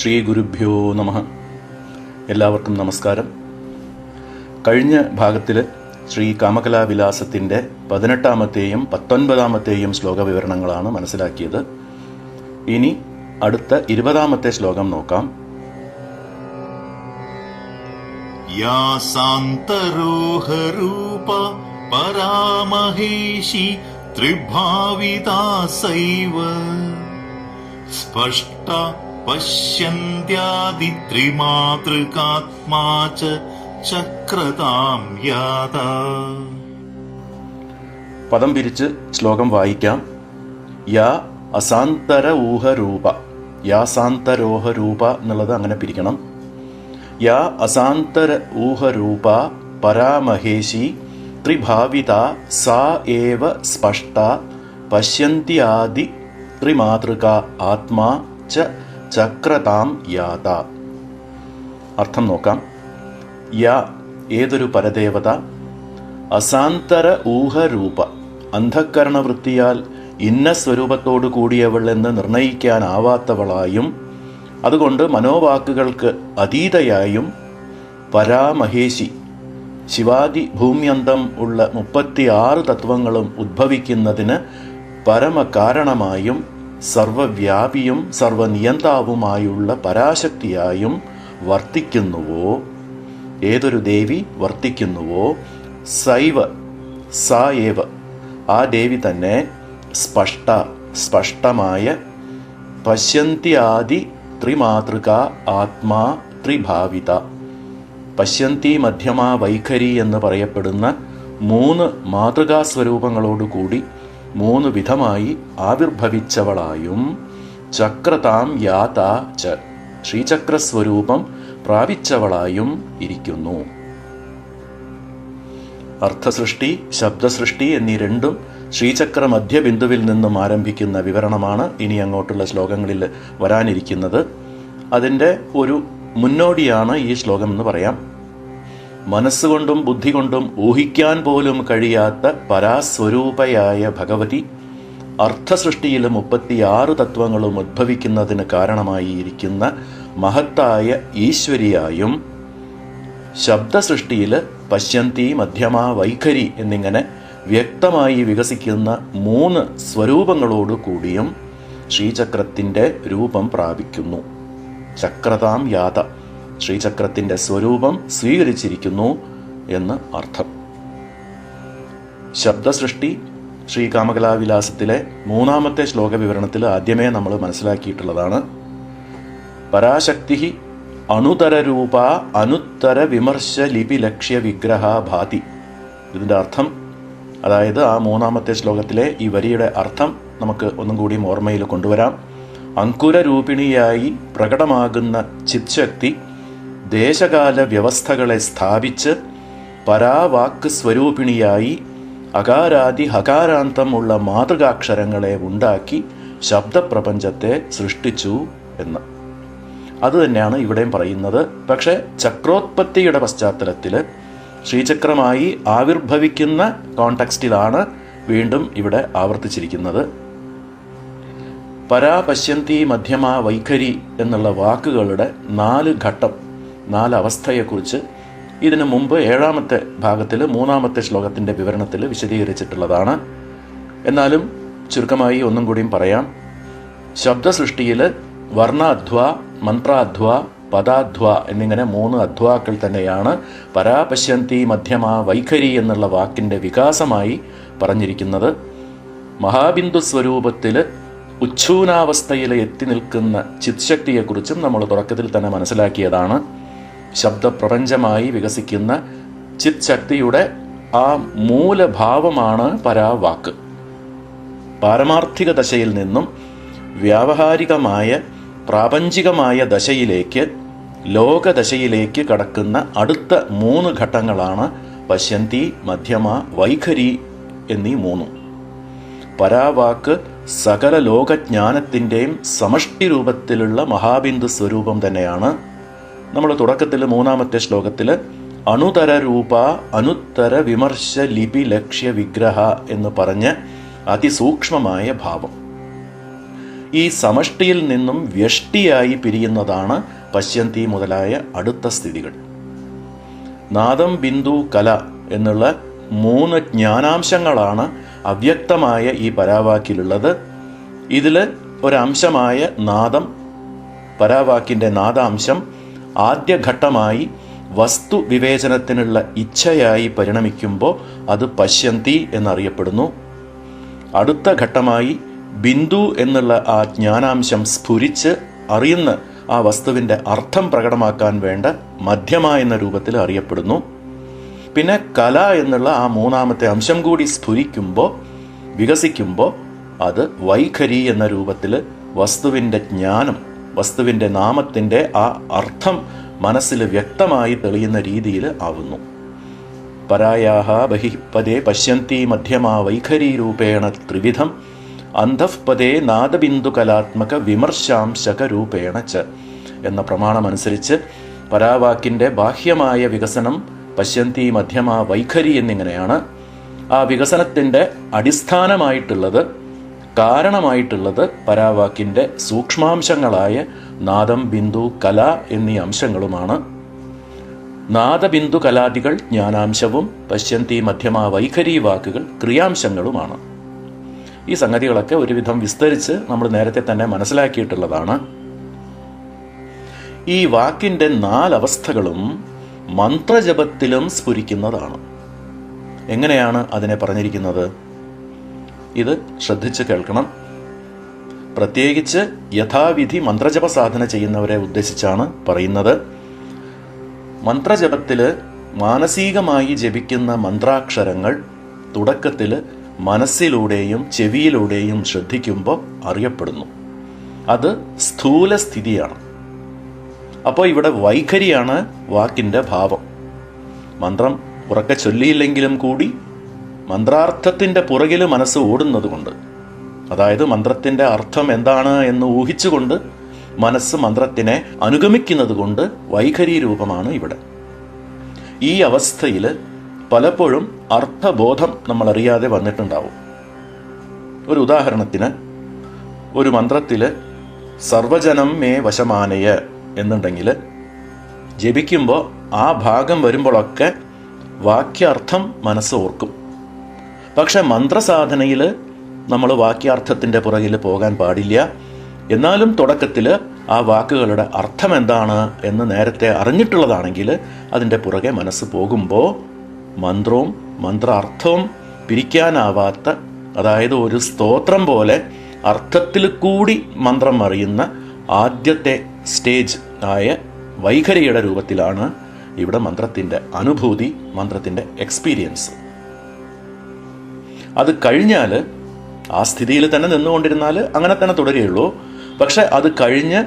ശ്രീ ഗുരുഭ്യോ നമഃ. എല്ലാവർക്കും നമസ്കാരം. കഴിഞ്ഞ ഭാഗത്തിൽ ശ്രീ കാമകലാവിലാസത്തിൻ്റെ 18-ാമത്തെയും 19-ാമത്തെയും ശ്ലോക വിവരണങ്ങളാണ് മനസ്സിലാക്കിയത്. ഇനി അടുത്ത 20-ാമത്തെ ശ്ലോകം നോക്കാം. യാ സാന്തരോഹരൂപ പരാമഹേഷി ത്രിഭാവിതാ സൈവ സ്പഷ്ട പശ്യന്ത്യാദിത്രിമാതൃകാത്മാ ച ചക്രതാം യാതാ. പദം പിരിച്ച് ശ്ലോകം വായിക്കാം. യാ അസാന്തര ഊഹരൂപ, യാസാന്തരോഹരൂപ എന്നുള്ളത് അങ്ങനെ പിരിക്കണം. യാ അസാന്തര ഊഹരൂപ പരാമഹേഷി ത്രിഭാവിത സാ ഏവ സ്പഷ്ട പശ്യന്ത്യാദി ത്രിമാതൃക ആത്മാ ച ചക്രതാം യാത. അർത്ഥം നോക്കാം. യാ ഏതൊരു പരദേവത, അസാന്തര ഊഹരൂപ അന്ധക്കരണവൃത്തിയാൽ ഇന്ന സ്വരൂപത്തോടു കൂടിയവൾ എന്ന് നിർണയിക്കാനാവാത്തവളായും അതുകൊണ്ട് മനോവാക്കുകൾക്ക് അതീതയായും പരാമഹേശി ശിവാദി ഭൂമ്യന്തം ഉള്ള 36 തത്വങ്ങളും ഉദ്ഭവിക്കുന്നതിന് പരമകാരണമായും സർവവ്യാപിയും സർവനിയന്താവുമായുള്ള പരാശക്തിയായും വർത്തിക്കുന്നുവോ, ഏതൊരു ദേവി വർത്തിക്കുന്നുവോ, സൈവ സാ ഏവ ആ ദേവി തന്നെ സ്പഷ്ടമായ പശ്യന്ത്യാദി ത്രിമാതൃക ആത്മാ ത്രിഭാവിത, പശ്യന്തി മധ്യമ വൈഖരി എന്ന് പറയപ്പെടുന്ന 3 മാതൃകാസ്വരൂപങ്ങളോടുകൂടി 3 വിധമായി ആവിർഭവിച്ചവളായും ചക്രതാം യാത ച ശ്രീചക്രസ്വരൂപം പ്രാപിച്ചവളായും ഇരിക്കുന്നു. അർത്ഥസൃഷ്ടി, ശബ്ദസൃഷ്ടി എന്നീ രണ്ടും ശ്രീചക്ര മധ്യബിന്ദുവിൽ നിന്നും ആരംഭിക്കുന്ന വിവരണമാണ് ഇനി അങ്ങോട്ടുള്ള ശ്ലോകങ്ങളിൽ വരാനിരിക്കുന്നത്. അതിൻ്റെ ഒരു മുന്നോടിയാണ് ഈ ശ്ലോകം എന്ന് പറയാം. മനസ്സുകൊണ്ടും ബുദ്ധി കൊണ്ടും ഊഹിക്കാൻ പോലും കഴിയാത്ത പരാസ്വരൂപയായ ഭഗവതി അർത്ഥസൃഷ്ടിയിൽ 36 തത്വങ്ങളും ഉദ്ഭവിക്കുന്നതിന് കാരണമായി ഇരിക്കുന്ന മഹത്തായ ഈശ്വരിയായും ശബ്ദസൃഷ്ടിയിൽ പശ്യന്തി മധ്യമ വൈഖരി എന്നിങ്ങനെ വ്യക്തമായി വികസിക്കുന്ന 3 സ്വരൂപങ്ങളോടു കൂടിയും ശ്രീചക്രത്തിൻ്റെ രൂപം പ്രാപിക്കുന്നു. ചക്രതാം യാത, ശ്രീചക്രത്തിൻ്റെ സ്വരൂപം സ്വീകരിച്ചിരിക്കുന്നു എന്ന് അർത്ഥം. ശബ്ദസൃഷ്ടി ശ്രീ കാമകലാവിലാസത്തിലെ 3-ാമത്തെ ശ്ലോക വിവരണത്തിൽ ആദ്യമേ നമ്മൾ മനസ്സിലാക്കിയിട്ടുള്ളതാണ്. പരാശക്തി അണുതരരൂപ അനുത്തര വിമർശ ലിപി ലക്ഷ്യ വിഗ്രഹ ഭാതി. ഇതിൻ്റെ അർത്ഥം, അതായത് ആ 3-ാമത്തെ ശ്ലോകത്തിലെ ഈ വരിയുടെ അർത്ഥം നമുക്ക് ഒന്നും കൂടി ഓർമ്മയിൽ കൊണ്ടുവരാം. അങ്കുരരൂപിണിയായി പ്രകടമാകുന്ന ചിത്ശക്തി ദേശകാല വ്യവസ്ഥകളെ സ്ഥാപിച്ച് പരാവാക്ക് സ്വരൂപിണിയായി അകാരാദി ഹകാരാന്തമുള്ള മാതൃകാക്ഷരങ്ങളെ ഉണ്ടാക്കി ശബ്ദപ്രപഞ്ചത്തെ സൃഷ്ടിച്ചു എന്ന്. അതുതന്നെയാണ് ഇവിടെയും പറയുന്നത്. പക്ഷേ ചക്രോത്പത്തിയുടെ പശ്ചാത്തലത്തിൽ ശ്രീചക്രമായി ആവിർഭവിക്കുന്ന കോണ്ടെക്സ്റ്റിലാണ് വീണ്ടും ഇവിടെ ആവർത്തിച്ചിരിക്കുന്നത്. പരാപശ്യന്തി മധ്യമ വൈഖരി എന്നുള്ള വാക്കുകളുടെ 4 ഘട്ടം, 4 അവസ്ഥയെക്കുറിച്ച് ഇതിനു മുമ്പ് 7-ാമത്തെ ഭാഗത്തിൽ 3-ാമത്തെ ശ്ലോകത്തിൻ്റെ വിവരണത്തിൽ വിശദീകരിച്ചിട്ടുള്ളതാണ്. എന്നാലും ചുരുക്കമായി ഒന്നും കൂടിയും പറയാം. ശബ്ദസൃഷ്ടിയിൽ വർണ്ണാധ്വ, മന്ത്രാധ്വ, പദാധ്വ എന്നിങ്ങനെ 3 അധ്വാക്കൾ തന്നെയാണ് പരാപശ്യന്തി മധ്യമ വൈഖരി എന്നുള്ള വാക്കിൻ്റെ വികാസമായി പറഞ്ഞിരിക്കുന്നത്. മഹാബിന്ദു സ്വരൂപത്തിൽ ഉച്ഛൂനാവസ്ഥയിൽ എത്തി നിൽക്കുന്ന ചിത്ശക്തിയെക്കുറിച്ചും നമ്മൾ തുടക്കത്തിൽ തന്നെ മനസ്സിലാക്കിയതാണ്. ശബ്ദപ്രപഞ്ചമായി വികസിക്കുന്ന ചിത്ശക്തിയുടെ ആ മൂലഭാവമാണ് പരാവാക്ക്. പാരമാർത്ഥിക ദശയിൽ നിന്നും വ്യാവഹാരികമായ പ്രാപഞ്ചികമായ ദശയിലേക്ക്, ലോകദശയിലേക്ക് കടക്കുന്ന അടുത്ത 3 ഘട്ടങ്ങളാണ് പശ്യന്തി മധ്യമ വൈഖരി എന്നീ 3. പരാവാക്ക് സകല ലോകജ്ഞാനത്തിൻ്റെയും സമഷ്ടി രൂപത്തിലുള്ള മഹാബിന്ദു സ്വരൂപം തന്നെയാണ്. നമ്മൾ തുടക്കത്തിൽ 3-ാമത്തെ ശ്ലോകത്തിൽ അണുതര രൂപ അനുത്തര വിമർശ ലിപി ലക്ഷ്യ വിഗ്രഹ എന്ന് പറഞ്ഞ് അതിസൂക്ഷ്മമായ ഭാവം. ഈ സമഷ്ടിയിൽ നിന്നും വ്യഷ്ടിയായി പിരിയുന്നതാണ് പശ്യന്തി മുതലായ അടുത്ത സ്ഥിതികൾ. നാദം, ബിന്ദു, കല എന്നുള്ള 3 ജ്ഞാനാംശങ്ങളാണ് അവ്യക്തമായ ഈ പരാവാക്കിലുള്ളത്. ഇതിൽ ഒരംശമായ നാദം, പരാവാക്കിൻ്റെ നാദാംശം ആദ്യഘട്ടമായി വസ്തു വിവേചനത്തിനുള്ള ഇച്ഛയായി പരിണമിക്കുമ്പോൾ അത് പശ്യന്തി എന്നറിയപ്പെടുന്നു. അടുത്ത ഘട്ടമായി ബിന്ദു എന്നുള്ള ആ ജ്ഞാനാംശം സ്ഫുരിച്ച് അറിയുന്ന ആ വസ്തുവിൻ്റെ അർത്ഥം പ്രകടമാക്കാൻ വേണ്ട മധ്യമ എന്ന രൂപത്തിൽ അറിയപ്പെടുന്നു. പിന്നെ കല എന്നുള്ള ആ 3ാമത്തെ അംശം കൂടി സ്ഫുരിക്കുമ്പോൾ, വികസിക്കുമ്പോൾ അത് വൈഖരി എന്ന രൂപത്തിൽ വസ്തുവിൻ്റെ ജ്ഞാനം, വസ്തുവിൻ്റെ നാമത്തിൻ്റെ ആ അർത്ഥം മനസ്സിൽ വ്യക്തമായി തെളിയുന്ന രീതിയിൽ ആവുന്നു. പരായാഹ ബഹിപദേ പശ്യന്തി മധ്യമാ വൈഖരി രൂപേണ ത്രിവിധം അന്ധഃപദേ നാദബിന്ദു കലാത്മക വിമർശാംശക രൂപേണ ച എന്ന പ്രമാണമനുസരിച്ച് പരാവാക്കിൻ്റെ ബാഹ്യമായ വികസനം പശ്യന്തി മധ്യമാ വൈഖരി എന്നിങ്ങനെയാണ്. ആ വികസനത്തിൻ്റെ അടിസ്ഥാനമായിട്ടുള്ളത്, കാരണമായിട്ടുള്ളത് പരാവാക്കിൻ്റെ സൂക്ഷ്മാംശങ്ങളായ നാദം, ബിന്ദു, കല എന്നീ അംശങ്ങളുമാണ്. നാദബിന്ദു കലാദികൾ ജ്ഞാനാംശവും പശ്യന്തി മധ്യമാ വൈഖരി വാക്കുകൾ ക്രിയാംശങ്ങളുമാണ്. ഈ സംഗതികളൊക്കെ ഒരുവിധം വിസ്തരിച്ച് നമ്മൾ നേരത്തെ തന്നെ മനസ്സിലാക്കിയിട്ടുള്ളതാണ്. ഈ വാക്കിൻ്റെ 4 അവസ്ഥകളും മന്ത്രജപത്തിലും സ്ഫുരിക്കുന്നതാണ്. എങ്ങനെയാണ് അതിനെ പറഞ്ഞിരിക്കുന്നത്? ഇത് ശ്രദ്ധിച്ച് കേൾക്കണം. പ്രത്യേകിച്ച് യഥാവിധി മന്ത്രജപ സാധന ചെയ്യുന്നവരെ ഉദ്ദേശിച്ചാണ് പറയുന്നത്. മന്ത്രജപത്തിൽ മാനസികമായി ജപിക്കുന്ന മന്ത്രാക്ഷരങ്ങൾ തുടക്കത്തിൽ മനസ്സിലൂടെയും ചെവിയിലൂടെയും ശ്രദ്ധിക്കുമ്പോൾ അറിയപ്പെടുന്നു. അത് സ്ഥൂല സ്ഥിതിയാണ്. അപ്പോൾ ഇവിടെ വൈഖരിയാണ് വാക്കിൻ്റെ ഭാവം. മന്ത്രം ഉറക്കെ ചൊല്ലിയില്ലെങ്കിലും കൂടി മന്ത്രാർത്ഥത്തിൻ്റെ പുറകിൽ മനസ്സ് ഓടുന്നത് കൊണ്ട്, അതായത് മന്ത്രത്തിൻ്റെ അർത്ഥം എന്താണ് എന്ന് ഊഹിച്ചുകൊണ്ട് മനസ്സ് മന്ത്രത്തിനെ അനുഗമിക്കുന്നത് കൊണ്ട് വൈഖരി രൂപമാണ് ഇവിടെ. ഈ അവസ്ഥയിൽ പലപ്പോഴും അർത്ഥബോധം നമ്മൾ അറിയാതെ വന്നിട്ടുണ്ടാവും. ഒരു ഉദാഹരണത്തിന്, ഒരു മന്ത്രത്തിൽ സർവജനം മേ വശമാനയ എന്നുണ്ടെങ്കിൽ ജപിക്കുമ്പോൾ ആ ഭാഗം വരുമ്പോഴൊക്കെ വാക്യാർത്ഥം മനസ്സ് ഓർക്കും. പക്ഷെ മന്ത്രസാധനയിൽ നമ്മൾ വാക്യാർത്ഥത്തിൻ്റെ പുറകിൽ പോകാൻ പാടില്ല. എന്നാലും തുടക്കത്തിൽ ആ വാക്കുകളുടെ അർത്ഥം എന്താണ് എന്ന് നേരത്തെ അറിഞ്ഞിട്ടുള്ളതാണെങ്കിൽ അതിൻ്റെ പുറകെ മനസ്സ് പോകുമ്പോൾ മന്ത്രവും മന്ത്രാർത്ഥവും പിരിക്കാനാവാത്ത, അതായത് ഒരു സ്തോത്രം പോലെ അർത്ഥത്തിൽ കൂടി മന്ത്രം അറിയുന്ന ആദ്യത്തെ സ്റ്റേജ് ആയ വൈഖരിയുടെ രൂപത്തിലാണ് ഇവിടെ മന്ത്രത്തിൻ്റെ അനുഭൂതി, മന്ത്രത്തിൻ്റെ എക്സ്പീരിയൻസ്. അത് കഴിഞ്ഞാൽ ആ സ്ഥിതിയിൽ തന്നെ നിന്നുകൊണ്ടിരുന്നാൽ അങ്ങനെ തന്നെ തുടരുകയുള്ളൂ. പക്ഷെ അത് കഴിഞ്ഞ്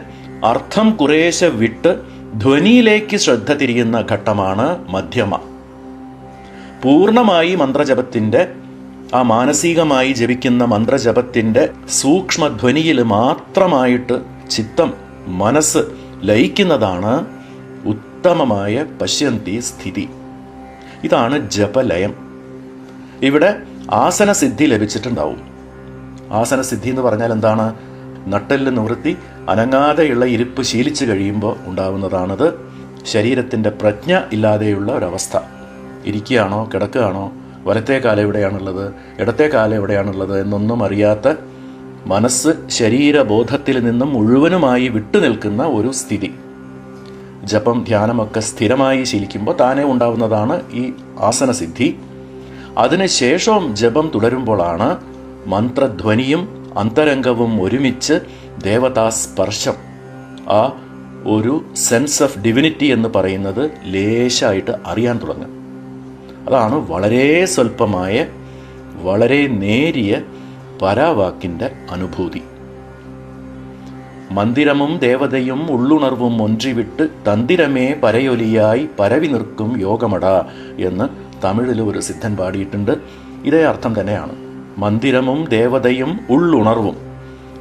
അർത്ഥം കുറേശ്ശെ വിട്ട് ധ്വനിയിലേക്ക് ശ്രദ്ധ തിരിയുന്ന ഘട്ടമാണ് മധ്യമ. പൂർണ്ണമായി മന്ത്രജപത്തിൻ്റെ, ആ മാനസികമായി ജപിക്കുന്ന മന്ത്രജപത്തിൻ്റെ സൂക്ഷ്മധ്വനിയിൽ മാത്രമായിട്ട് ചിത്തം, മനസ്സ് ലയിക്കുന്നതാണ് ഉത്തമമായ പശ്യന്തി സ്ഥിതി. ഇതാണ് ജപലയം. ഇവിടെ ആസനസിദ്ധി ലഭിച്ചിട്ടുണ്ടാവും. ആസനസിദ്ധി എന്ന് പറഞ്ഞാൽ എന്താണ്? നട്ടെല്ല് നിവൃത്തി അനങ്ങാതെയുള്ള ഇരിപ്പ് ശീലിച്ചു കഴിയുമ്പോൾ ഉണ്ടാവുന്നതാണത്. ശരീരത്തിൻ്റെ പ്രജ്ഞ ഇല്ലാതെയുള്ള ഒരവസ്ഥ. ഇരിക്കുകയാണോ കിടക്കുകയാണോ, വലത്തെ കാലം എവിടെയാണുള്ളത്, ഇടത്തെ കാലം എവിടെയാണുള്ളത് എന്നൊന്നും അറിയാത്ത മനസ്സ് ശരീരബോധത്തിൽ നിന്നും മുഴുവനുമായി വിട്ടുനിൽക്കുന്ന ഒരു സ്ഥിതി. ജപം, ധ്യാനമൊക്കെ സ്ഥിരമായി ശീലിക്കുമ്പോൾ താനേ ഉണ്ടാവുന്നതാണ് ഈ ആസനസിദ്ധി. അതിനുശേഷവും ജപം തുടരുമ്പോഴാണ് മന്ത്രധ്വനിയും അന്തരംഗവും ഒരുമിച്ച് ദേവതാസ്പർശം, ആ ഒരു സെൻസ് ഓഫ് ഡിവിനിറ്റി എന്ന് പറയുന്നത് ലേശായിട്ട് അറിയാൻ തുടങ്ങും. അതാണ് വളരെ സ്വല്പമായ, വളരെ നേരിയ പരാവാക്കിൻ്റെ അനുഭൂതി. മന്ദിരമും ദേവതയും ഉള്ളുണർവും ഒൻറിവിട്ട് തന്തിരമേ പരയൊലിയായി പരവി നിൽക്കും യോഗമട എന്ന് തമിഴിൽ ഒരു സിദ്ധൻ പാടിയിട്ടുണ്ട്. ഇതേ അർത്ഥം തന്നെയാണ്. മന്ദിരമും ദേവതയും ഉള്ളുണർവും,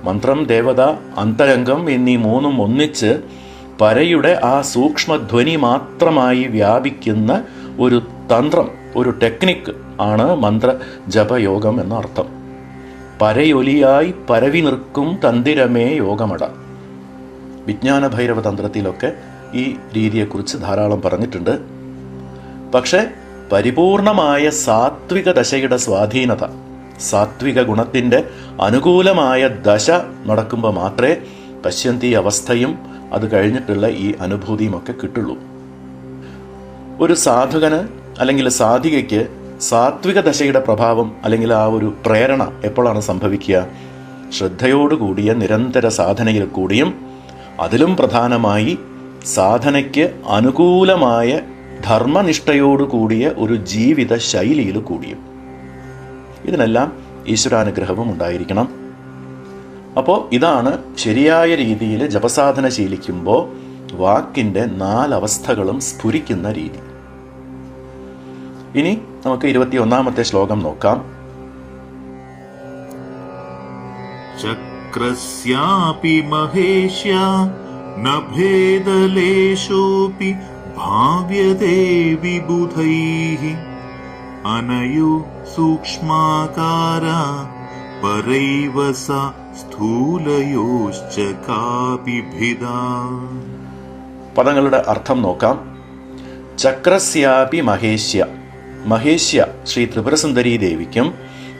മന്ത്രം, ദേവത, അന്തരംഗം എന്നീ 3ഉം ഒന്നിച്ച് പരയുടെ ആ സൂക്ഷ്മധ്വനി മാത്രമായി വ്യാപിക്കുന്ന ഒരു തന്ത്രം, ഒരു ടെക്നിക്ക് ആണ് മന്ത്ര ജപയോഗം എന്ന അർത്ഥം. പരയൊലിയായി പരവി നിൽക്കും തന്തിരമേ യോഗമട. വിജ്ഞാന ഭൈരവ തന്ത്രത്തിലൊക്കെ ഈ രീതിയെക്കുറിച്ച് ധാരാളം പറഞ്ഞിട്ടുണ്ട്. പക്ഷെ പരിപൂർണമായ സാത്വിക ദശയുടെ സ്വാധീനത, സാത്വിക ഗുണത്തിൻ്റെ അനുകൂലമായ ദശ നടക്കുമ്പോൾ മാത്രമേ പശ്യന്തി അവസ്ഥയും അത് കഴിഞ്ഞിട്ടുള്ള ഈ അനുഭൂതിയുമൊക്കെ കിട്ടുള്ളൂ. ഒരു സാധകന് അല്ലെങ്കിൽ സാധികയ്ക്ക് സാത്വിക ദശയുടെ പ്രഭാവം അല്ലെങ്കിൽ ആ ഒരു പ്രേരണ എപ്പോഴാണ് സംഭവിക്കുക? ശ്രദ്ധയോടുകൂടിയ നിരന്തര സാധനയിൽ കൂടിയും അതിലും പ്രധാനമായി സാധനയ്ക്ക് അനുകൂലമായ ധർമ്മനിഷ്ഠയോടുകൂടിയ ഒരു ജീവിത ശൈലിയിൽ കൂടിയും. ഇതിനെല്ലാം ഈശ്വരാനുഗ്രഹവും ഉണ്ടായിരിക്കണം. അപ്പോൾ ഇതാണ് ശരിയായ രീതിയിൽ ജപസാധന ശീലിക്കുമ്പോൾ വാക്കിൻ്റെ 4 അവസ്ഥകളും സ്ഫുരിക്കുന്ന രീതി. ഇനി നമുക്ക് 21-ാമത്തെ ശ്ലോകം നോക്കാം. ചക്രസ്യാപി മഹേഷ്യ ന ഭേദലേശോപി ഭാവ്യതേ വിബുധൈഃ അനയോ സൂക്ഷ്മാകാര പരൈവ സ സ്ഥൂലയോശ്ച കാപി ഭിദാ. പദങ്ങളുടെ അർത്ഥം നോക്കാം. ചക്രസ്യാപി മഹേഷ്യ, മഹേഷ്യ ശ്രീ ത്രിപുരസുന്ദരീ ദേവിക്കും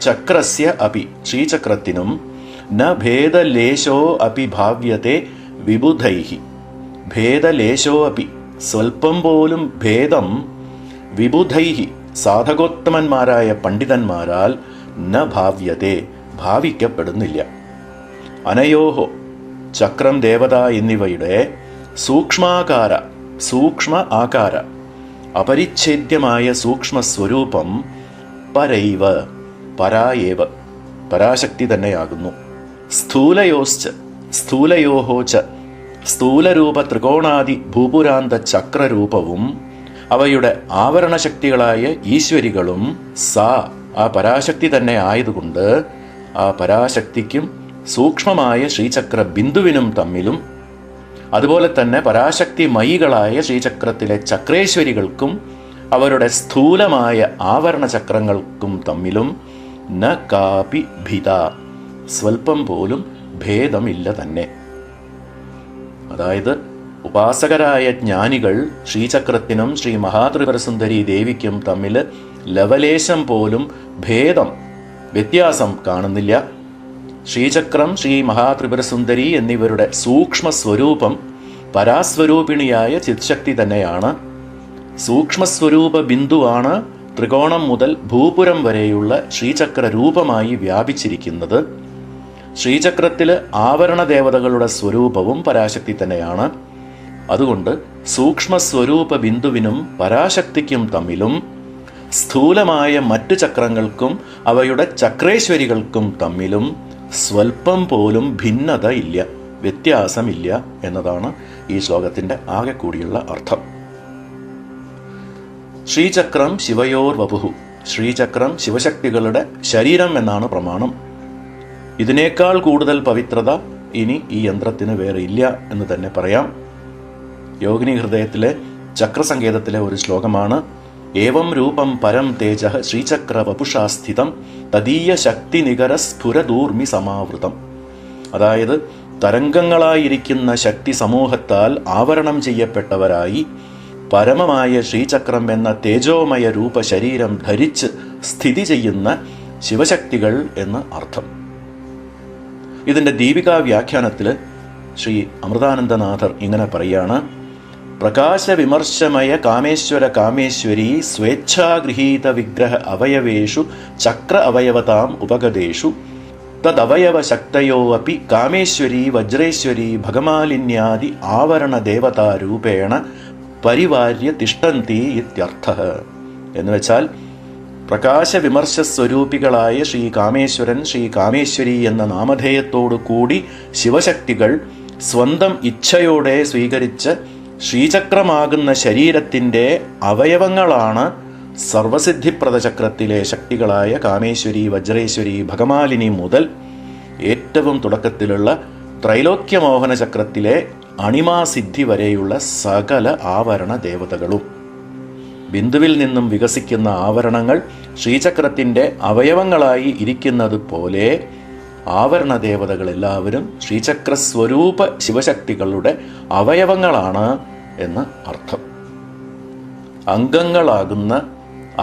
ചക്രസ്യ അപി ശ്രീചക്രത്തിനും ന ഭേദലേശോ അപി ഭാവ്യത്തെ വിബുധൈഹി, ഭേദലേശോ അപി സ്വൽപ്പം പോലും ഭേദം വിബുധൈഹി സാധകോത്തമന്മാരായ പണ്ഡിതന്മാരാൽ ന ഭാവ്യത്തെ ഭാവിക്കപ്പെടുന്നില്ല. അനയോഹോ ചക്രം ദേവത എന്നിവയുടെ സൂക്ഷ്മാകാര സൂക്ഷ്മ ആകാര അപരിച്ഛേദ്യമായ സൂക്ഷ്മസ്വരൂപം പരൈവ പരായേവ പരാശക്തി തന്നെയാകുന്നു. സ്ഥൂലയോശ്ച സ്ഥൂലയോഹോച്ച സ്ഥൂലരൂപ ത്രികോണാദി ഭൂപുരാന്ത ചക്രരൂപവും അവയുടെ ആവരണശക്തികളായ ഈശ്വരികളും സാ ആ പരാശക്തി തന്നെ ആയതുകൊണ്ട് ആ പരാശക്തിക്കും സൂക്ഷ്മമായ ശ്രീചക്ര ബിന്ദുവിനും തമ്മിലും അതുപോലെ തന്നെ പരാശക്തി മയികളായ ശ്രീചക്രത്തിലെ ചക്രേശ്വരികൾക്കും അവരുടെ സ്ഥൂലമായ ആവരണ ചക്രങ്ങൾക്കും തമ്മിലും ന കാപി ഭിദ സ്വൽപ്പം പോലും ഭേദമില്ല തന്നെ. അതായത് ഉപാസകരായ ജ്ഞാനികൾ ശ്രീചക്രത്തിനും ശ്രീ മഹാത്രിപുരസുന്ദരി ദേവിക്കും തമ്മിൽ ലവലേശം പോലും ഭേദം വ്യത്യാസം കാണുന്നില്ല. ശ്രീചക്രം ശ്രീ മഹാത്രിപുരസുന്ദരി എന്നിവരുടെ സൂക്ഷ്മ സ്വരൂപം പരാസ്വരൂപിണിയായ ചിത്ശക്തി തന്നെയാണ്. സൂക്ഷ്മസ്വരൂപ ബിന്ദുവാണ് ത്രികോണം മുതൽ ഭൂപുരം വരെയുള്ള ശ്രീചക്ര രൂപമായി വ്യാപിച്ചിരിക്കുന്നത്. ശ്രീചക്രത്തില് ആവരണ ദേവതകളുടെ സ്വരൂപവും പരാശക്തി തന്നെയാണ്. അതുകൊണ്ട് സൂക്ഷ്മസ്വരൂപ ബിന്ദുവിനും പരാശക്തിക്കും തമ്മിലും സ്ഥൂലമായ മറ്റു ചക്രങ്ങൾക്കും അവയുടെ ചക്രേശ്വരികൾക്കും തമ്മിലും സ്വൽപ്പം പോലും ഭിന്നത ഇല്ല, വ്യത്യാസമില്ല എന്നതാണ് ഈ ശ്ലോകത്തിന്റെ ആകെ കൂടിയുള്ള അർത്ഥം. ശ്രീചക്രം ശിവയോർ വപുഹു, ശ്രീചക്രം ശിവശക്തികളുടെ ശരീരം എന്നാണ് പ്രമാണം. ഇതിനേക്കാൾ കൂടുതൽ പവിത്രത ഇനി ഈ യന്ത്രത്തിന് വേറെ ഇല്ല എന്ന് തന്നെ പറയാം. യോഗിനി ഹൃദയത്തിലെ ചക്രസങ്കേതത്തിലെ ഒരു ശ്ലോകമാണ് ഏവം രൂപം പരം തേജ ശ്രീചക്ര വപുഷാസ്ഥിതം തദീയ ശക്തി നികര സ്ഫുരദൂർമി സമാവൃതം. അതായത് തരംഗങ്ങളായിരിക്കുന്ന ശക്തി സമൂഹത്താൽ ആവരണം ചെയ്യപ്പെട്ടവരായി പരമമായ ശ്രീചക്രം എന്ന തേജോമയ രൂപ ശരീരം ധരിച്ച് സ്ഥിതി ചെയ്യുന്ന ശിവശക്തികൾ എന്ന് അർത്ഥം. ഇതിന്റെ ദീപികാ വ്യാഖ്യാനത്തിൽ ശ്രീ അമൃതാനന്ദനാഥർ ഇങ്ങനെ പറയാണ്: പ്രകാശ വിമർശമയ കാമേശ്വര കാമേശ്വരി സ്വേച്ഛാഗൃഹീത വിഗ്രഹ അവയവേഷു ചക്ര അവയവതാം ഉപഗതേഷു തദവയവ ശക്തയോ അപി കാമേശ്വരി വജ്രേശ്വരി ഭഗമാലിന്യാദി ആവരണ ദേവതാരൂപേണ പരിവാര്യ തിഷ്ടന്തി ഇത്യർത്ഥഃ. എന്നുവെച്ചാൽ പ്രകാശ വിമർശ സ്വരൂപികളായ ശ്രീ കാമേശ്വരൻ ശ്രീ കാമേശ്വരി എന്ന നാമധേയത്തോടു കൂടി ശിവശക്തികൾ സ്വന്തം ഇച്ഛയോടെ സ്വീകരിച്ച് ശ്രീചക്രമാകുന്ന ശരീരത്തിൻ്റെ അവയവങ്ങളാണ് സർവസിദ്ധിപ്രദ ചക്രത്തിലെ ശക്തികളായ കാമേശ്വരി വജ്രേശ്വരി ഭഗമാലിനി മുതൽ ഏറ്റവും തുടക്കത്തിലുള്ള ത്രൈലോക്യമോഹന ചക്രത്തിലെ അണിമാസിദ്ധി വരെയുള്ള സകല ആവരണ ദേവതകളും. ബിന്ദുവിൽ നിന്നും വികസിക്കുന്ന ആവരണങ്ങൾ ശ്രീചക്രത്തിൻ്റെ അവയവങ്ങളായി ഇരിക്കുന്നത് പോലെ ആവരണ ദേവതകൾ എല്ലാവരും ശ്രീചക്രസ്വരൂപ ശിവശക്തികളുടെ അവയവങ്ങളാണ് എന്ന് അർത്ഥം. അംഗങ്ങളാകുന്ന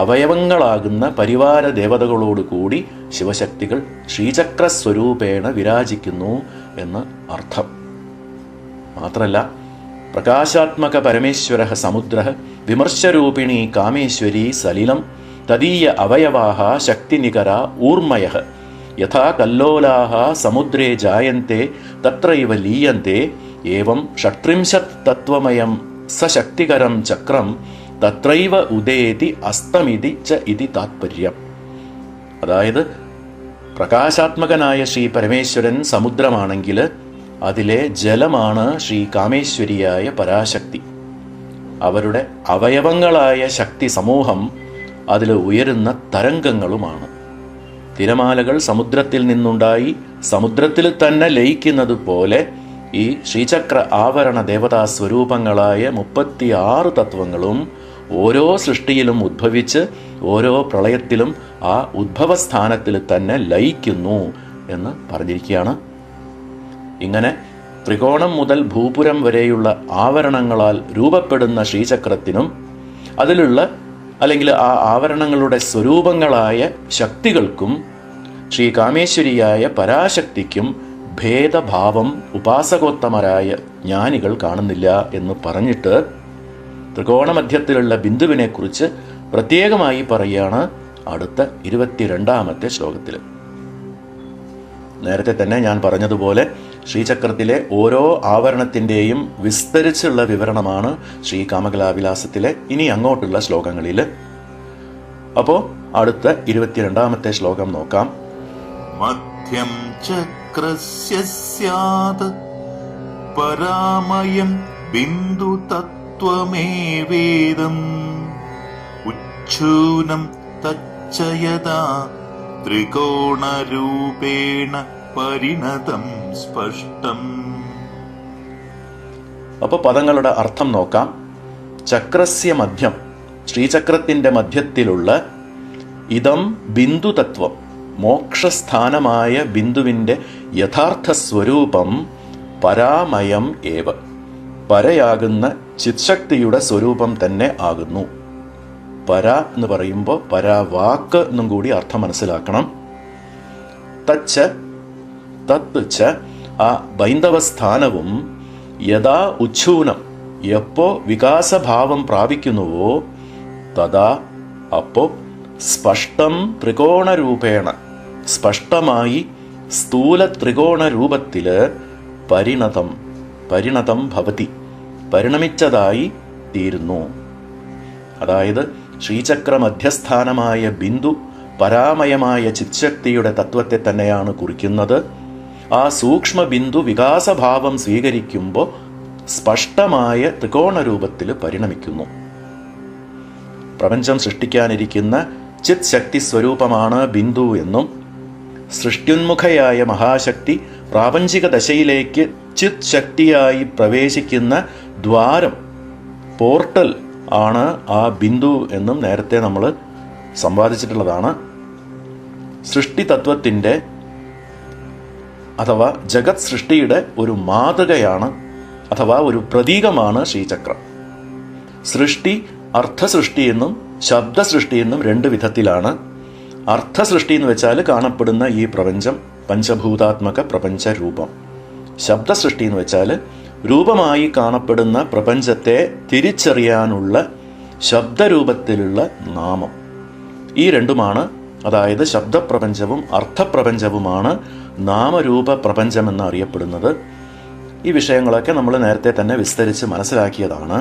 അവയവങ്ങളാകുന്ന പരിവാര ദേവതകളോട് കൂടി ശിവശക്തികൾ ശ്രീചക്രസ്വരൂപേണ വിരാജിക്കുന്നു എന്ന് അർത്ഥം. മാത്രല്ല, പ്രകാശാത്മക പരമേശ്വര സമുദ്ര വിമർശരൂപിണി കാമേശ്വരി സലിലം തദീയ അവയവാഹ ശക്തിനികര ഊർമയ യഥാ കല്ലോലാഹ സമുദ്രേ ജായന്തെ തത്രൈവ ലീയന്തെ ഏവം ഷട്രിംശത് തത്വമയം സശക്തികരം ചക്രം തത്രൈവ ഉദേതി അസ്തമിതി ച ഇതി താത്പര്യം. അതായത്, പ്രകാശാത്മകനായ ശ്രീ പരമേശ്വരൻ സമുദ്രമാണെങ്കിൽ അതിലെ ജലമാണ് ശ്രീ കാമേശ്വരിയായ പരാശക്തി. അവരുടെ അവയവങ്ങളായ ശക്തി സമൂഹം അതിൽ ഉയരുന്ന തരംഗങ്ങളുമാണ്. തിരമാലകൾ സമുദ്രത്തിൽ നിന്നുണ്ടായി സമുദ്രത്തിൽ തന്നെ ലയിക്കുന്നത് പോലെ ഈ ശ്രീചക്ര ആവരണ ദേവതാ സ്വരൂപങ്ങളായ 36 തത്വങ്ങളും ഓരോ സൃഷ്ടിയിലും ഉദ്ഭവിച്ച് ഓരോ പ്രളയത്തിലും ആ ഉദ്ഭവസ്ഥാനത്തിൽ തന്നെ ലയിക്കുന്നു എന്ന് പറഞ്ഞിരിക്കുകയാണ്. ഇങ്ങനെ ത്രികോണം മുതൽ ഭൂപുരം വരെയുള്ള ആവരണങ്ങളാൽ രൂപപ്പെടുന്ന ശ്രീചക്രത്തിനും അതിലുള്ള അല്ലെങ്കിൽ ആ ആവരണങ്ങളുടെ സ്വരൂപങ്ങളായ ശക്തികൾക്കും ശ്രീ കാമേശ്വരിയായ പരാശക്തിക്കും ഭേദഭാവം ഉപാസകോത്തമരായ ജ്ഞാനികൾ കാണുന്നില്ല എന്ന് പറഞ്ഞിട്ട് ത്രികോണമധ്യത്തിലുള്ള ബിന്ദുവിനെക്കുറിച്ച് പ്രത്യേകമായി പറയുകയാണ് അടുത്ത 22-ാമത്തെ ശ്ലോകത്തിൽ. നേരത്തെ തന്നെ ഞാൻ പറഞ്ഞതുപോലെ ശ്രീചക്രത്തിലെ ഓരോ ആവരണത്തിൻ്റെയും വിസ്തരിച്ചുള്ള വിവരണമാണ് ശ്രീ കാമകലാവിലാസത്തിലെ ഇനി അങ്ങോട്ടുള്ള ശ്ലോകങ്ങളിൽ. അപ്പോൾ അടുത്ത 22-ാമത്തെ ശ്ലോകം നോക്കാം. മധ്യം ചക്രസ്യ സ്യാത് പരാമയം ബിന്ദു തത്വമേവേദം ഉച്ഛൂനം തച്ചയതാ ത്രികോണരൂപേണ പരിണതം സ്പഷ്ടം. അപ്പോൾ പദങ്ങളുടെ അർത്ഥം നോക്കാം. ചക്രസ്യ മധ്യം, ശ്രീചക്രത്തിൻ്റെ മധ്യത്തിലുള്ള ഇതം ബിന്ദു തത്വം, മോക്ഷസ്ഥാനമായ ബിന്ദുവിൻ്റെ യഥാർത്ഥ സ്വരൂപം പരാമയം ഏവ, പരയാകുന്ന ചിത്ശക്തിയുടെ സ്വരൂപം തന്നെ ആകുന്നു. പര എന്ന് പറയുമ്പോൾ പരാവാക്ക് എന്നും കൂടി അർത്ഥം മനസ്സിലാക്കണം. തത്ത് ച, ആ ബൈന്ദവസ്ഥാനവും യഥാ ഉച്ഛൂനം, എപ്പോ വികാസഭാവം പ്രാപിക്കുന്നുവോ തഥാ അപ്പോ സ്പഷ്ടം ത്രികോണരൂപേണ, സ്പഷ്ടമായി സ്ഥൂല ത്രികോണ രൂപത്തില് പരിണതം ഭവതി, പരിണമിച്ചതായി തീരുന്നു. അതായത് ശ്രീചക്ര മധ്യസ്ഥാനമായ ബിന്ദു പരാമയമായ ചിത്ശക്തിയുടെ തത്വത്തെ തന്നെയാണ് കുറിക്കുന്നത്. ആ സൂക്ഷ്മ ബിന്ദു വികാസഭാവം സ്വീകരിക്കുമ്പോൾ സ്പഷ്ടമായ ത്രികോണരൂപത്തിൽ പരിണമിക്കുന്നു. പ്രപഞ്ചം സൃഷ്ടിക്കാനിരിക്കുന്ന ചിത് ശക്തി സ്വരൂപമാണ് ബിന്ദു എന്നും സൃഷ്ട്യുന്മുഖയായ മഹാശക്തി പ്രാപഞ്ചിക ദശയിലേക്ക് ചിത് ശക്തിയായി പ്രവേശിക്കുന്ന ദ്വാരം, പോർട്ടൽ ആണ് ആ ബിന്ദു എന്നും നേരത്തെ നമ്മൾ സംവാദിച്ചിട്ടുള്ളതാണ്. സൃഷ്ടി തത്വത്തിൻ്റെ അഥവാ ജഗത് സൃഷ്ടിയുടെ ഒരു മാതൃകയാണ് അഥവാ ഒരു പ്രതീകമാണ് ശ്രീചക്രം. സൃഷ്ടി അർത്ഥസൃഷ്ടി എന്നും ശബ്ദസൃഷ്ടി എന്നും 2 വിധത്തിലാണ്. അർത്ഥസൃഷ്ടി എന്ന് വെച്ചാൽ കാണപ്പെടുന്ന ഈ പ്രപഞ്ചം പഞ്ചഭൂതാത്മക പ്രപഞ്ച രൂപം. ശബ്ദസൃഷ്ടി എന്ന് വെച്ചാൽ രൂപമായി കാണപ്പെടുന്ന പ്രപഞ്ചത്തെ തിരിച്ചറിയാനുള്ള ശബ്ദരൂപത്തിലുള്ള നാമം. ഈ രണ്ടുമാണ്, അതായത് ശബ്ദപ്രപഞ്ചവും അർത്ഥപ്രപഞ്ചവുമാണ് നാമരൂപ പ്രപഞ്ചമെന്ന് അറിയപ്പെടുന്നത്. ഈ വിഷയങ്ങളൊക്കെ നമ്മൾ നേരത്തെ തന്നെ വിസ്തരിച്ച് മനസ്സിലാക്കിയതാണ്.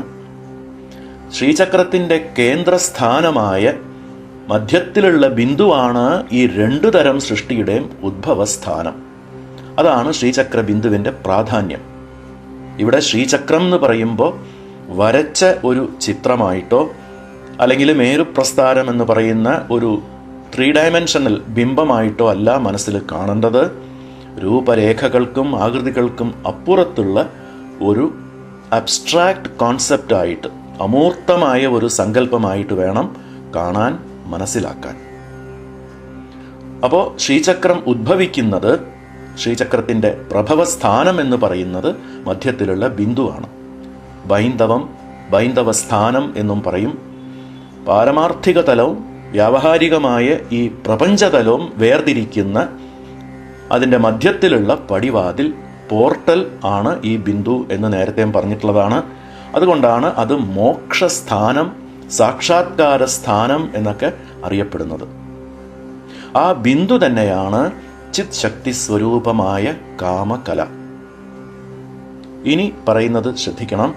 ശ്രീചക്രത്തിൻ്റെ കേന്ദ്രസ്ഥാനമായ മധ്യത്തിലുള്ള ബിന്ദുവാണ് ഈ 2 തരം സൃഷ്ടിയുടെയും ഉദ്ഭവസ്ഥാനം. അതാണ് ശ്രീചക്ര ബിന്ദുവിൻ്റെ പ്രാധാന്യം. ഇവിടെ ശ്രീചക്രം എന്ന് പറയുമ്പോൾ വരച്ച ഒരു ചിത്രമായിട്ടോ അല്ലെങ്കിൽ മേരുപ്രസ്ഥാനം എന്ന് പറയുന്ന ഒരു 3 ഡയമെൻഷണൽ ബിംബമായിട്ടോ അല്ല മനസ്സിൽ കാണേണ്ടത്. രൂപരേഖകൾക്കും ആകൃതികൾക്കും അപ്പുറത്തുള്ള ഒരു അബ്സ്ട്രാക്റ്റ് കോൺസെപ്റ്റായിട്ട്, അമൂർത്തമായ ഒരു സങ്കല്പമായിട്ട് വേണം കാണാൻ, മനസ്സിലാക്കാൻ. അപ്പോൾ ശ്രീചക്രം ഉദ്ഭവിക്കുന്നത് ശ്രീചക്രത്തിൻ്റെ പ്രഭവസ്ഥാനം എന്ന് പറയുന്നത് മധ്യത്തിലുള്ള ബിന്ദുവാണ്. ബൈന്ദവം, ബൈന്ദവസ്ഥാനം എന്നും പറയും. പാരമാർത്ഥിക തലവും വ്യാവഹാരികമായ ഈ പ്രപഞ്ചതലവും വേർതിരിക്കുന്ന അതിൻ്റെ മധ്യത്തിലുള്ള പടിവാതിൽ, പോർട്ടൽ ആണ് ഈ ബിന്ദു എന്ന് നേരത്തെ പറഞ്ഞിട്ടുള്ളതാണ്. അതുകൊണ്ടാണ് അത് മോക്ഷസ്ഥാനം, സാക്ഷാത്കാര സ്ഥാനം എന്നൊക്കെ അറിയപ്പെടുന്നത്. ആ ബിന്ദു തന്നെയാണ് ചിത് ശക്തി സ്വരൂപമായ കാമകല. ഇനി പറയുന്നത് ശ്രദ്ധിക്കണം.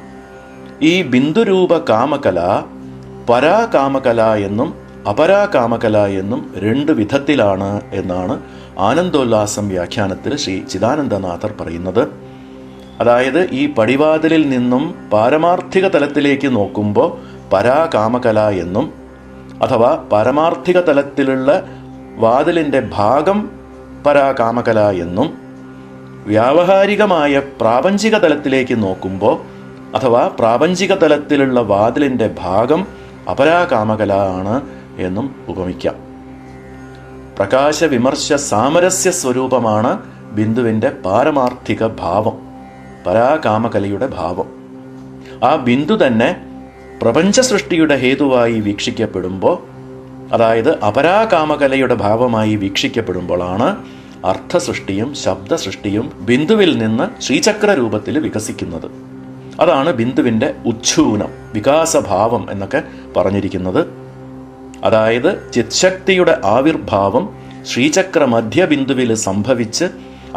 ഈ ബിന്ദുരൂപ കാമകല പരാകാമകല എന്നും അപരാകാമകല എന്നും 2 വിധത്തിലാണ് എന്നാണ് ആനന്ദോല്ലാസം വ്യാഖ്യാനത്തിൽ ശ്രീ ചിദാനന്ദനാഥർ പറയുന്നത്. അതായത് ഈ പടിവാതിലിൽ നിന്നും പാരമാർത്ഥിക തലത്തിലേക്ക് നോക്കുമ്പോൾ പരാകാമകല എന്നും, അഥവാ പാരമാർത്ഥിക തലത്തിലുള്ള വാതിലിൻ്റെ ഭാഗം പരാകാമകല എന്നും, വ്യാവഹാരികമായ പ്രാപഞ്ചിക തലത്തിലേക്ക് നോക്കുമ്പോൾ അഥവാ പ്രാപഞ്ചിക തലത്തിലുള്ള വാതിലിൻ്റെ ഭാഗം അപരാകാമകല ആണ് എന്നും ഉപമിക്കാം. പ്രകാശ വിമർശ സാമരസ്യ സ്വരൂപമാണ് ബിന്ദുവിൻ്റെ പാരമാർത്ഥിക ഭാവം, പരാകാമകലയുടെ ഭാവം. ആ ബിന്ദു തന്നെ പ്രപഞ്ച സൃഷ്ടിയുടെ ഹേതുവായി വീക്ഷിക്കപ്പെടുമ്പോൾ, അതായത് അപരാകാമകലയുടെ ഭാവമായി വീക്ഷിക്കപ്പെടുമ്പോഴാണ് അർത്ഥസൃഷ്ടിയും ശബ്ദസൃഷ്ടിയും ബിന്ദുവിൽ നിന്ന് ശ്രീചക്ര രൂപത്തിൽ വികസിക്കുന്നത്. അതാണ് ബിന്ദുവിൻ്റെ ഉച്ഛൂനം, വികാസഭാവം എന്നൊക്കെ പറഞ്ഞിരിക്കുന്നത്. അതായത് ചിത്ശക്തിയുടെ ആവിർഭാവം ശ്രീചക്ര മധ്യബിന്ദുവിൽ സംഭവിച്ച്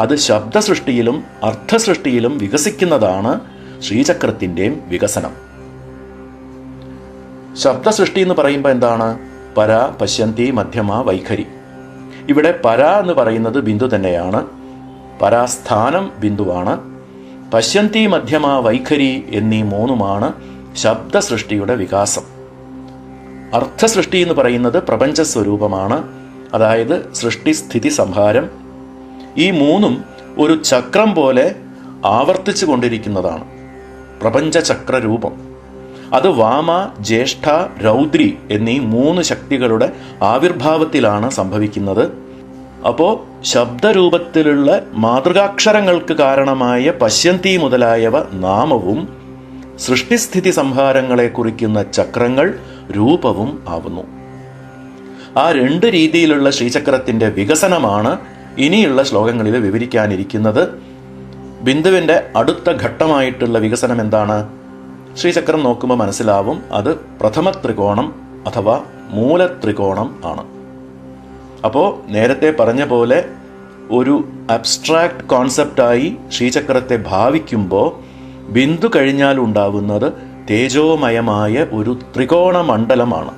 അത് ശബ്ദസൃഷ്ടിയിലും അർത്ഥസൃഷ്ടിയിലും വികസിക്കുന്നതാണ് ശ്രീചക്രത്തിൻ്റെയും വികസനം. ശബ്ദസൃഷ്ടി എന്ന് പറയുമ്പോൾ എന്താണ്? പര, പശ്യന്തി, മധ്യമ, വൈഖരി. ഇവിടെ പര എന്ന് പറയുന്നത് ബിന്ദു തന്നെയാണ്. പരാസ്ഥാനം ബിന്ദുവാണ്. പശ്യന്തി, മധ്യമ, വൈഖരി എന്നീ 3 ശബ്ദസൃഷ്ടിയുടെ വികാസം. അർത്ഥസൃഷ്ടി എന്ന് പറയുന്നത് പ്രപഞ്ച സ്വരൂപമാണ്. അതായത് സൃഷ്ടിസ്ഥിതി സംഹാരം. ഈ 3 ഒരു ചക്രം പോലെ ആവർത്തിച്ചു കൊണ്ടിരിക്കുന്നതാണ് പ്രപഞ്ചചക്ര രൂപം. അത് വാമ, ജ്യേഷ്ഠ, രൗദ്രി എന്നീ 3 ശക്തികളുടെ ആവിർഭാവത്തിലാണ് സംഭവിക്കുന്നത്. അപ്പോൾ ശബ്ദരൂപത്തിലുള്ള മാതൃകാക്ഷരങ്ങൾക്ക് കാരണമായ പശ്യന്തി മുതലായവ നാമവും സൃഷ്ടിസ്ഥിതി സംഹാരങ്ങളെ കുറിക്കുന്ന ചക്രങ്ങൾ രൂപവും ആവുന്നു. ആ 2 രീതിയിലുള്ള ശ്രീചക്രത്തിൻ്റെ വികസനമാണ് ഇനിയുള്ള ശ്ലോകങ്ങളിൽ വിവരിക്കാനിരിക്കുന്നത്. ബിന്ദുവിൻ്റെ അടുത്ത ഘട്ടമായിട്ടുള്ള വികസനം എന്താണ്? ശ്രീചക്രം നോക്കുമ്പോൾ മനസ്സിലാവും, അത് പ്രഥമ ത്രികോണം അഥവാ മൂലത്രികോണം ആണ്. അപ്പോൾ നേരത്തെ പറഞ്ഞ പോലെ ഒരു അബ്സ്ട്രാക്ട് കോൺസെപ്റ്റായി ശ്രീചക്രത്തെ ഭാവിക്കുമ്പോൾ ബിന്ദു കഴിഞ്ഞാൽ ഉണ്ടാവുന്നത് തേജോമയമായ ഒരു ത്രികോണ മണ്ഡലമാണ്.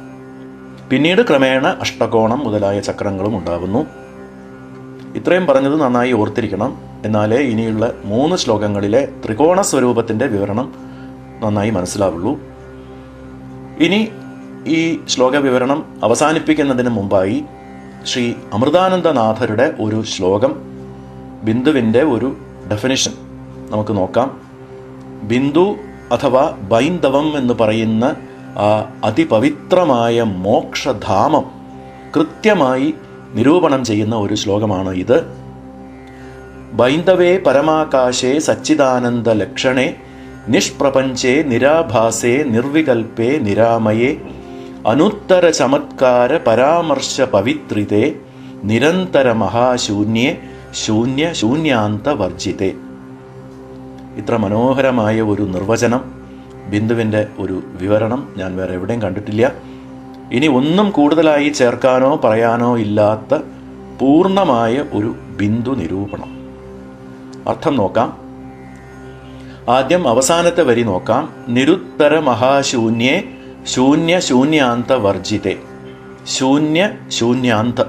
പിന്നീട് ക്രമേണ അഷ്ടകോണം മുതലായ ചക്രങ്ങളും ഉണ്ടാവുന്നു. ഇത്രയും പറഞ്ഞത് നന്നായി ഓർത്തിരിക്കണം. എന്നാലേ ഇനിയുള്ള 3 ശ്ലോകങ്ങളിലെ ത്രികോണ സ്വരൂപത്തിൻ്റെ വിവരണം നന്നായി മനസ്സിലാവുള്ളൂ. ഇനി ഈ ശ്ലോക വിവരണം അവസാനിപ്പിക്കുന്നതിന് മുമ്പായി ശ്രീ അമൃതാനന്ദനാഥരുടെ ഒരു ശ്ലോകം, ബിന്ദുവിൻ്റെ ഒരു ഡെഫിനിഷൻ നമുക്ക് നോക്കാം. ബിന്ദു അഥവാ ബൈന്ദവം എന്ന് പറയുന്ന ആ അതിപവിത്രമായ മോക്ഷധാമം കൃത്യമായി നിരൂപണം ചെയ്യുന്ന ഒരു ശ്ലോകമാണ് ഇത്. ബൈന്ദവേ പരമാകാശേ സച്ചിദാനന്ദ ലക്ഷണേ നിഷ്പ്രപഞ്ചേ നിരാഭാസേ നിർവികൽപേ നിരാമയേ അനുത്തര ചമത്കാര പരാമർശ പവിത്രിതേ നിരന്തര മഹാശൂന്യേ ശൂന്യ ശൂന്യാന്ത വർജിതേ. ഇത്ര മനോഹരമായ ഒരു നിർവചനം, ബിന്ദുവിൻ്റെ ഒരു വിവരണം ഞാൻ വേറെ എവിടെയും കണ്ടിട്ടില്ല. ഇനി ഒന്നും കൂടുതലായി ചേർക്കാനോ പറയാനോ ഇല്ലാത്ത പൂർണ്ണമായ ഒരു ബിന്ദു നിരൂപണം. അർത്ഥം നോക്കാം. ആദ്യം അവസാനത്തെ വരി നോക്കാം. നിരുത്തര മഹാശൂന്യേ ശൂന്യ ശൂന്യാന്ത വർജിതേ. ശൂന്യ ശൂന്യാന്ത.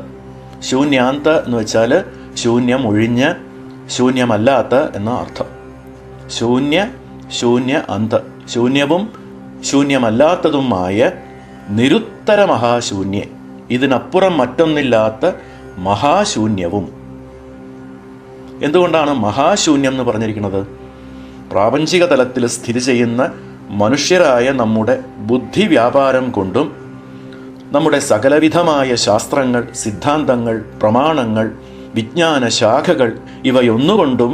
ശൂന്യാന്ത എന്ന് വെച്ചാൽ ശൂന്യം ഒഴിഞ്ഞ്, ശൂന്യമല്ലാത്ത എന്ന അർത്ഥം. ശൂന്യ ശൂന്യ അന്ത, ശൂന്യവും ശൂന്യമല്ലാത്തതുമായ നിരുത്തര മഹാശൂന്യെ, ഇതിനപ്പുറം മറ്റൊന്നില്ലാത്ത മഹാശൂന്യവും. എന്തുകൊണ്ടാണ് മഹാശൂന്യം എന്ന് പറഞ്ഞിരിക്കുന്നത്? പ്രാപഞ്ചിക തലത്തിൽ സ്ഥിതി ചെയ്യുന്ന മനുഷ്യരായ നമ്മുടെ ബുദ്ധി വ്യാപാരം കൊണ്ടും നമ്മുടെ സകലവിധമായ ശാസ്ത്രങ്ങൾ, സിദ്ധാന്തങ്ങൾ, പ്രമാണങ്ങൾ, വിജ്ഞാന ശാഖകൾ ഇവയൊന്നുകൊണ്ടും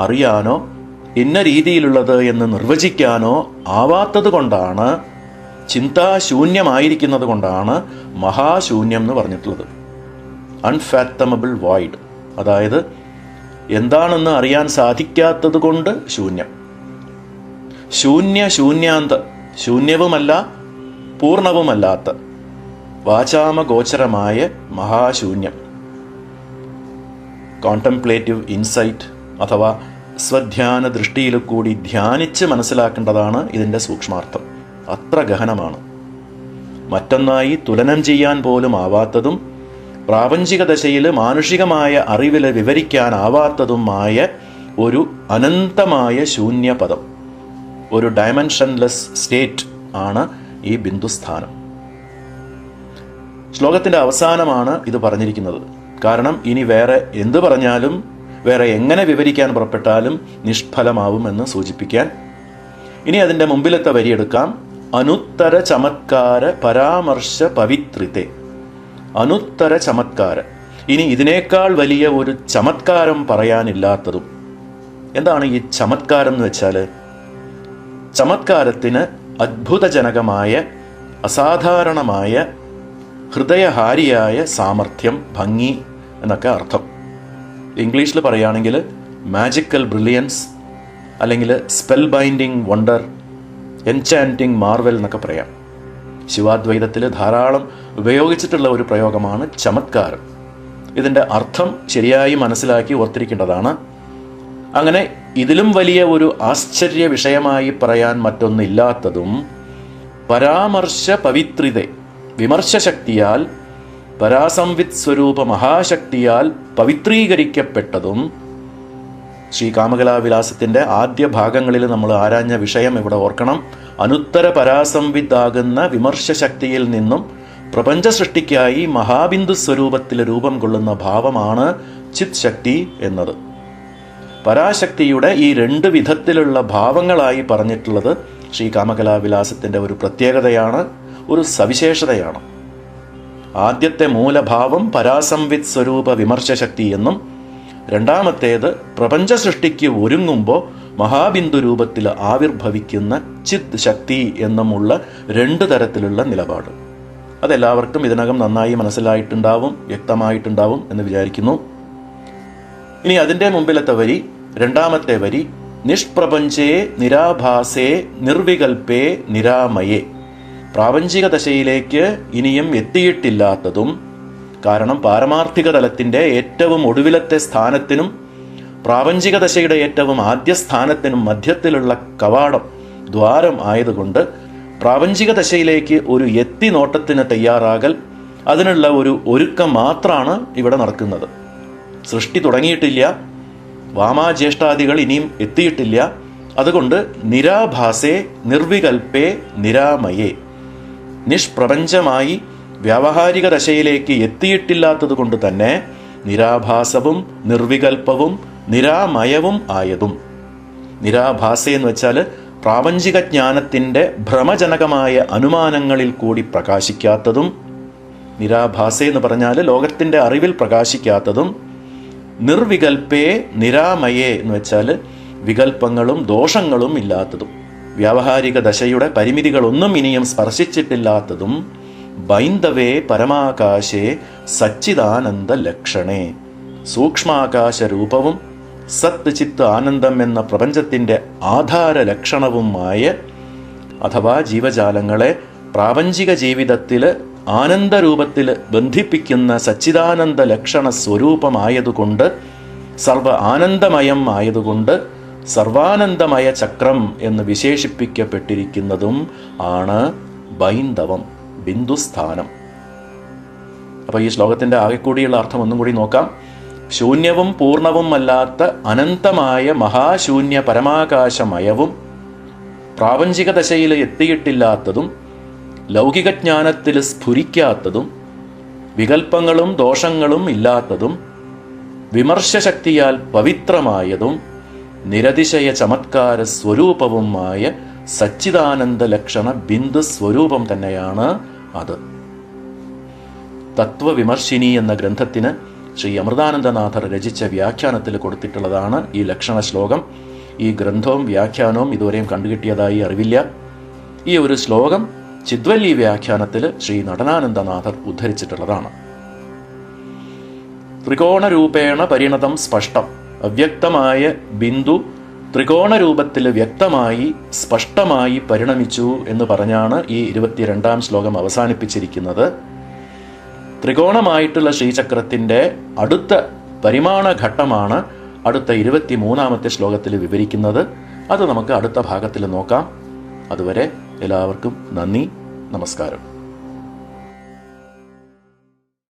അറിയാനോ ഇന്ന രീതിയിലുള്ളത് എന്ന് നിർവചിക്കാനോ ആവാത്തത് കൊണ്ടാണ്, ചിന്താശൂന്യമായിരിക്കുന്നത് കൊണ്ടാണ് മഹാശൂന്യം എന്ന് പറഞ്ഞിട്ടുള്ളത്. അൺഫാത്തമബിൾ വോയിഡ്, അതായത് എന്താണെന്ന് അറിയാൻ സാധിക്കാത്തത് കൊണ്ട് ശൂന്യം. ശൂന്യാന്ത, ശൂന്യവുമല്ല പൂർണ്ണവുമല്ലാത്ത വാചാമഗോചരമായ മഹാശൂന്യം. കോണ്ടംപ്ലേറ്റീവ് ഇൻസൈറ്റ് അഥവാ സ്വധ്യാന ദൃഷ്ടിയിൽ കൂടി ധ്യാനിച്ച് മനസ്സിലാക്കേണ്ടതാണ് ഇതിൻ്റെ സൂക്ഷ്മാർത്ഥം. അത്ര ഗഹനമാണ്. മറ്റൊന്നായി തുലനം ചെയ്യാൻ പോലും ആവാത്തതും പ്രാപഞ്ചിക ദശയിൽ മാനുഷികമായ അറിവിൽ വിവരിക്കാനാവാത്തതുമായ ഒരു അനന്തമായ ശൂന്യപദം, ഒരു ഡയമെൻഷൻലെസ് സ്റ്റേറ്റ് ആണ് ഈ ബിന്ദുസ്ഥാനം. ശ്ലോകത്തിൻ്റെ അവസാനമാണ് ഇത് പറഞ്ഞിരിക്കുന്നത്. കാരണം ഇനി വേറെ എന്ത് പറഞ്ഞാലും, വേറെ എങ്ങനെ വിവരിക്കാൻ പുറപ്പെട്ടാലും നിഷ്ഫലമാവുമെന്ന് സൂചിപ്പിക്കാൻ. ഇനി അതിൻ്റെ മുമ്പിലത്തെ വരിയെടുക്കാം. അനുത്തര ചമത്കാര പരാമർശ പവിത്രിത്തെ. അനുത്തര ചമത്കാര, ഇനി ഇതിനേക്കാൾ വലിയ ഒരു ചമത്കാരം പറയാനില്ലാത്തതും. എന്താണ് ഈ ചമത്കാരം എന്ന് വെച്ചാൽ? ചമത്കാരത്തിന് അത്ഭുതജനകമായ, അസാധാരണമായ, ഹൃദയഹാരിയായ സാമർഥ്യം, ഭംഗി എന്നൊക്കെ അർത്ഥം. ഇംഗ്ലീഷിൽ പറയുകയാണെങ്കിൽ മാജിക്കൽ ബ്രില്യൻസ്, അല്ലെങ്കിൽ spell binding wonder, enchanting Marvel എന്നൊക്കെ പറയാം. ശിവാദ്വൈതത്തിൽ ധാരാളം ഉപയോഗിച്ചിട്ടുള്ള ഒരു പ്രയോഗമാണ് ചമത്കാരം. ഇതിൻ്റെ അർത്ഥം ശരിയായി മനസ്സിലാക്കി ഓർത്തിരിക്കേണ്ടതാണ്. അങ്ങനെ ഇതിലും വലിയ ഒരു ആശ്ചര്യ വിഷയമായി പറയാൻ മറ്റൊന്നില്ലാത്തതും, പരാമർശ പവിത്രിത, വിമർശശക്തിയാൽ, പരാസംവിത് സ്വരൂപ മഹാശക്തിയാൽ പവിത്രീകരിക്കപ്പെട്ടതും. ശ്രീ കാമകലാവിലാസത്തിൻ്റെ ആദ്യ ഭാഗങ്ങളിൽ നമ്മൾ ആരാഞ്ഞ വിഷയം ഇവിടെ ഓർക്കണം. അനുത്തര പരാസംവിത്താകുന്ന വിമർശശക്തിയിൽ നിന്നും പ്രപഞ്ച സൃഷ്ടിക്കായി മഹാബിന്ദു സ്വരൂപത്തിൽ രൂപം കൊള്ളുന്ന ഭാവമാണ് ചിത് ശക്തി എന്നത്. പരാശക്തിയുടെ ഈ രണ്ട് വിധത്തിലുള്ള ഭാവങ്ങളായി പറഞ്ഞിട്ടുള്ളത് ശ്രീ കാമകലാവിലാസത്തിൻ്റെ ഒരു പ്രത്യേകതയാണ്, ഒരു സവിശേഷതയാണ്. ആദ്യത്തെ മൂലഭാവം പരാസംവിത് സ്വരൂപ വിമർശശക്തി എന്നും, രണ്ടാമത്തേത് പ്രപഞ്ച സൃഷ്ടിക്ക് ഒരുങ്ങുമ്പോൾ മഹാബിന്ദു രൂപത്തിൽ ആവിർഭവിക്കുന്ന ചിത് ശക്തി എന്നുമുള്ള രണ്ട് തരത്തിലുള്ള നിലപാട്. അതെല്ലാവർക്കും ഇതിനകം നന്നായി മനസ്സിലായിട്ടുണ്ടാവും, വ്യക്തമായിട്ടുണ്ടാവും എന്ന് വിചാരിക്കുന്നു. ഇനി അതിൻ്റെ മുമ്പിലത്തെ വരി, രണ്ടാമത്തെ വരി, നിഷ്പ്രപഞ്ചേ നിരാഭാസേ നിർവികൽപ്പേ നിരാമയേ. പ്രാപഞ്ചിക ദശയിലേക്ക് ഇനിയും എത്തിയിട്ടില്ലാത്തതും, കാരണം പാരമാർത്ഥിക തലത്തിൻ്റെ ഏറ്റവും ഒടുവിലത്തെ സ്ഥാനത്തിനും പ്രാപഞ്ചിക ദശയുടെ ഏറ്റവും ആദ്യ സ്ഥാനത്തിനും മധ്യത്തിലുള്ള കവാടം, ദ്വാരം ആയതുകൊണ്ട് പ്രാപഞ്ചിക ദശയിലേക്ക് ഒരു എത്തി നോട്ടത്തിന് തയ്യാറാകൽ, അതിനുള്ള ഒരു ഒരുക്കം മാത്രമാണ് ഇവിടെ നടക്കുന്നത്. സൃഷ്ടി തുടങ്ങിയിട്ടില്ല, വാമാജ്യേഷ്ഠാദികൾ ഇനിയും എത്തിയിട്ടില്ല. അതുകൊണ്ട് നിരാഭാസേ നിർവികൽപ്പേ നിരാമയേ, നിഷ്പ്രപഞ്ചമായി വ്യാവഹാരിക ദശയിലേക്ക് എത്തിയിട്ടില്ലാത്തത് കൊണ്ട് തന്നെ നിരാഭാസവും നിർവികൽപ്പവും നിരാമയവും ആയതും. നിരാഭാസേ എന്ന് വെച്ചാൽ പ്രാപഞ്ചിക ജ്ഞാനത്തിൻ്റെ ഭ്രമജനകമായ അനുമാനങ്ങളിൽ കൂടി പ്രകാശിക്കാത്തതും, നിരാഭാസേ എന്ന് പറഞ്ഞാൽ ലോകത്തിൻ്റെ അറിവിൽ പ്രകാശിക്കാത്തതും, നിർവികൽപ്പേ നിരാമയേ എന്ന് വെച്ചാൽ വികൽപ്പങ്ങളും ദോഷങ്ങളും ഇല്ലാത്തതും, വ്യാവഹാരിക ദശയുടെ പരിമിതികളൊന്നും ഇനിയും സ്പർശിച്ചിട്ടില്ലാത്തതും, ബൈന്ദവേ പരമാകാശേ സച്ചിദാനന്ദ ലക്ഷണേ, സൂക്ഷ്മാകാശ രൂപവും സത്ത് ചിത്ത് ആനന്ദം എന്ന പ്രപഞ്ചത്തിൻ്റെ ആധാര ലക്ഷണവുമായ, അഥവാ ജീവജാലങ്ങളെ പ്രാപഞ്ചിക ജീവിതത്തിൽ ആനന്ദരൂപത്തിൽ ബന്ധിപ്പിക്കുന്ന സച്ചിദാനന്ദ ലക്ഷണ സ്വരൂപമായതുകൊണ്ട്, സർവ ആനന്ദമയം ആയതുകൊണ്ട് സർവാനന്ദമയ ചക്രം എന്ന് വിശേഷിപ്പിക്കപ്പെട്ടിരിക്കുന്നതും ആണ് ബൈന്ദവം, ബിന്ദുസ്ഥാനം. അപ്പോൾ ഈ ശ്ലോകത്തിൻ്റെ ആകെക്കൂടിയുള്ള അർത്ഥം ഒന്നും കൂടി നോക്കാം. ശൂന്യവും പൂർണ്ണവും അല്ലാത്ത അനന്തമായ മഹാശൂന്യ പരമാകാശമയവും, പ്രാപഞ്ചിക ദശയിൽ എത്തിയിട്ടില്ലാത്തതും, ലൗകികജ്ഞാനത്തിൽ സ്ഫുരിക്കാത്തതും, വികൽപ്പങ്ങളും ദോഷങ്ങളും ഇല്ലാത്തതും, വിമർശശക്തിയാൽ പവിത്രമായതും, നിരതിശയ ചമത്കാര സ്വരൂപവുമായ സച്ചിദാനന്ദ ലക്ഷണ ബിന്ദു സ്വരൂപം തന്നെയാണ് അത്. തത്വവിമർശിനി എന്ന ഗ്രന്ഥത്തിന് ശ്രീ അമൃതാനന്ദനാഥർ രചിച്ച വ്യാഖ്യാനത്തിൽ കൊടുത്തിട്ടുള്ളതാണ് ഈ ലക്ഷണ ശ്ലോകം. ഈ ഗ്രന്ഥവും വ്യാഖ്യാനവും ഇതുവരെയും കണ്ടുകിട്ടിയതായി അറിവില്ല. ഈ ഒരു ശ്ലോകം ചിദ്വല്ലി വ്യാഖ്യാനത്തിൽ ശ്രീ നടനാനന്ദനാഥർ ഉദ്ധരിച്ചിട്ടുള്ളതാണ്. ത്രികോണരൂപേണ പരിണതം സ്പഷ്ടം. അവ്യക്തമായ ബിന്ദു ത്രികോണരൂപത്തിൽ വ്യക്തമായി സ്പഷ്ടമായി പരിണമിച്ചു എന്ന് പറഞ്ഞാണ് ഈ 22-ാം ശ്ലോകം അവസാനിപ്പിച്ചിരിക്കുന്നത്. ത്രികോണമായിട്ടുള്ള ശ്രീചക്രത്തിൻ്റെ അടുത്ത പരിമാണഘട്ടമാണ് അടുത്ത 23-ാമത്തെ ശ്ലോകത്തിൽ വിവരിക്കുന്നത്. അത് നമുക്ക് അടുത്ത ഭാഗത്തിൽ നോക്കാം. അതുവരെ എല്ലാവർക്കും നന്ദി, നമസ്കാരം.